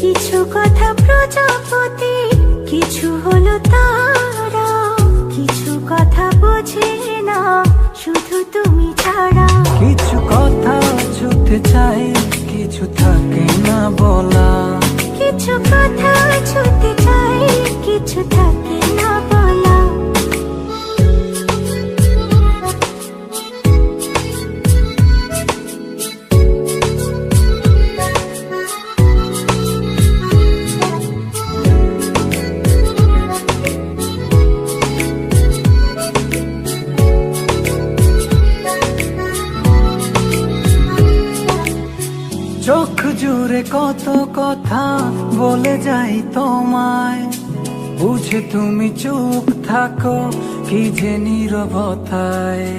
কিছু কথা প্রজাপতি, কিছু হলো তারা, কিছু কথা বোঝে না শুধু তুমি ছাড়া। কিছু কথা ছুটতে চাই, কিছু থাকে না বলা। কিছু কথা ছুটতে চাই, কিছু থাকে না বলা। চোখ জুড়ে কত কথা বলে যাই তোমায়, বুঝে তুমি চুপ থাকো কি যে নীরবতায়।